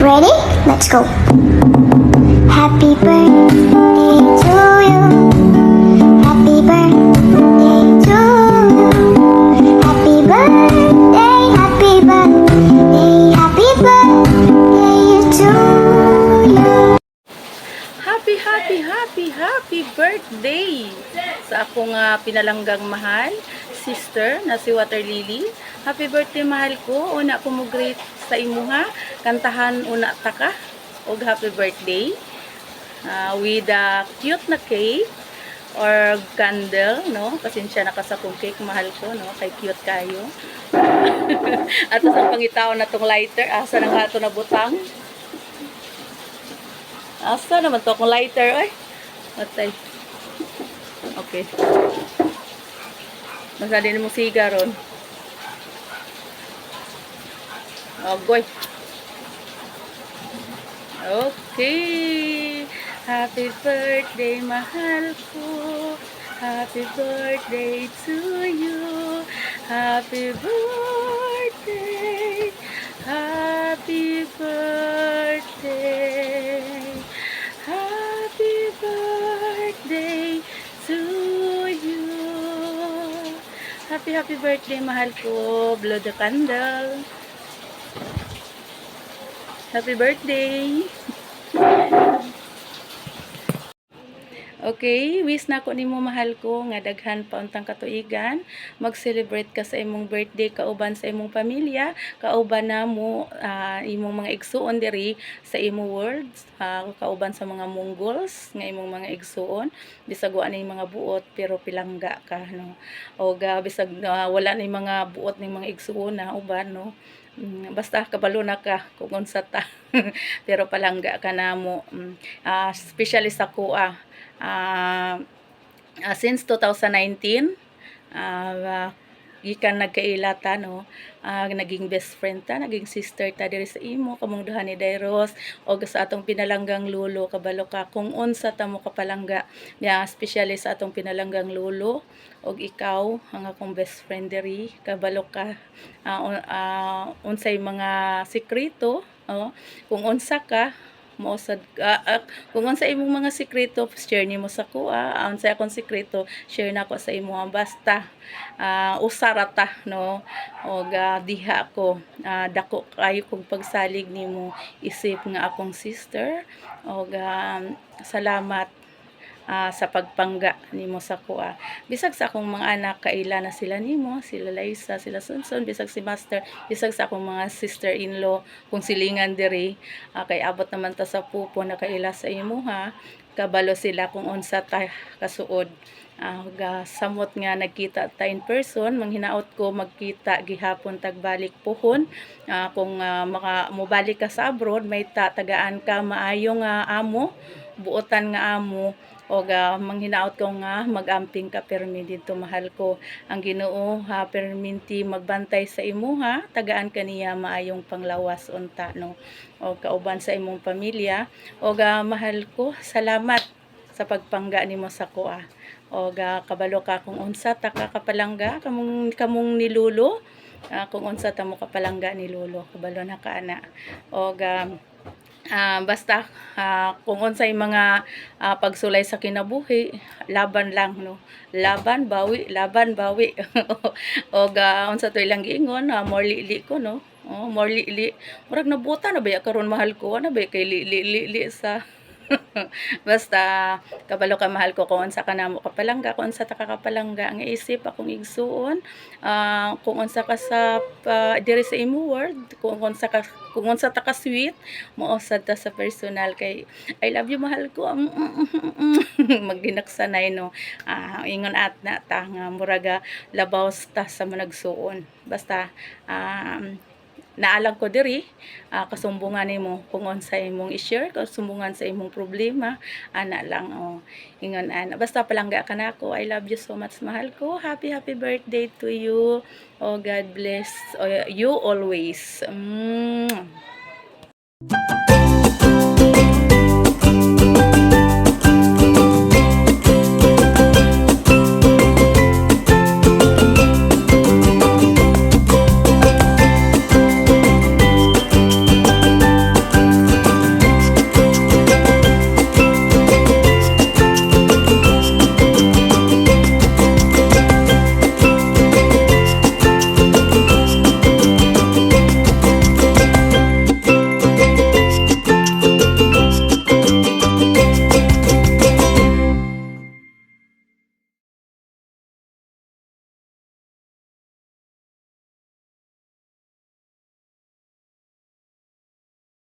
Ready? Let's go. Happy birthday to you. Happy birthday to you. Happy birthday, happy birthday, happy birthday to you. Happy birthday sa akong pinalanggang mahal sister na si Water Lily. Happy birthday mahal ko. Una ko mo greet sa imuha. Kantahan una ta ka og happy birthday with a cute na cake or candle, no? Pasensya na ka sa kong cake mahal ko, no? Kay cute kayo. At ang pangitaw na tong lighter, asa nang hato na butang. Asa naman to akong lighter, oy. Matay. Okay. Masali ni mo siga ron. Ogoy. Okay. Happy birthday, mahal ko. Happy birthday to you. Happy birthday. Happy birthday. Happy birthday to you. Happy birthday, mahal ko. Blow the candle. Happy birthday. Okay, wish na ko nimo mahal ko nga daghan pa untang katuigan, mag-celebrate ka sa imong birthday kauban sa imong pamilya, kauban na mo imong mga igsuon diri sa imong world, kauban sa mga Mongols nga imong mga igsuon, bisag wa ni mga buot pero pilangga ka, no. O bisag wala ni mga buot ni mga igsuon na uban, no. Basta kabalo na ka kung unsa ta. Pero palangga ka na mo. Especially sa kuha. Since 2019, gikan nagkailata, no. Naging best friend ta, naging sister ta diri sa imo, kamong duha ni Dairos, o sa atong pinalanggang lulo, kabalo ka kung unsa ta mo kapalangga, especially sa atong pinalanggang lulo, og ikaw ang akong best friend diri, kabalo ka unsay mga sikreto, kung unsa ka moosad kung unsa imong mga sikreto share nimo sa kuha, unsay akong sikreto share nako sa imo, basta usarata, no. Og diha ko dako kayo kog pagsalig nimo isip nga akong sister, og salamat sa pagpangga nimo sa kuha. Bisag sa akong mga anak kaila na sila nimo, sila Liza, sila Sunsun, bisag si Master, bisag sa akong mga sister-in-law kung silingan diri, kay abot naman ta sa pupo na kaila sa imo, ha. Kabalo sila kung unsa ta kasuod. Samot nga nagkita ta in person, manghinaot ko magkita gihapon tagbalik pohon, kung mobalik ka sa abroad, may tagaan ka maayong amo, buotan nga amo, o manghinaot ko nga magamping ka permi dito mahal ko. Ang Ginoo perminti magbantay sa imo, ha, tagaan kaniya maayong panglawas unta, no, o kauban sa imong pamilya. O mahal ko, salamat sa pagpangga nimo sa kuha. O kabalo ka kung unsa ta kapalangga kamong nilulo, kung unsa ta mo kapalangga ni lulo, kabalo na ka ana. O basta kung unsay mga pagsulay sa kinabuhi, laban lang, no. Laban bawi, laban bawi. O unsa to ilang giingon, more lili ko, no. More lili, murag nabuta na ba karon mahal ko, na ba kay lili sa basta kabalo ka mahal ko kung unsa ka namo kapalangga, kung unsa ta ka kapalangga ang isip akong igsuon, kung unsa ka sa diri sa imo world, kung unsa ta ka sweet, moosad ta sa personal, kay I love you mahal ko. Magdinaksanay, no. Ingon at na ta nga muraga labaw ta sa managsuon, basta naalang ko diri kasumbungan nimo kung unsa imong i-share, kasumbungan sa imong problema, ana lang, ingon ana, basta palangga ka nako. I love you so much mahal ko. Happy birthday to you. God bless you always.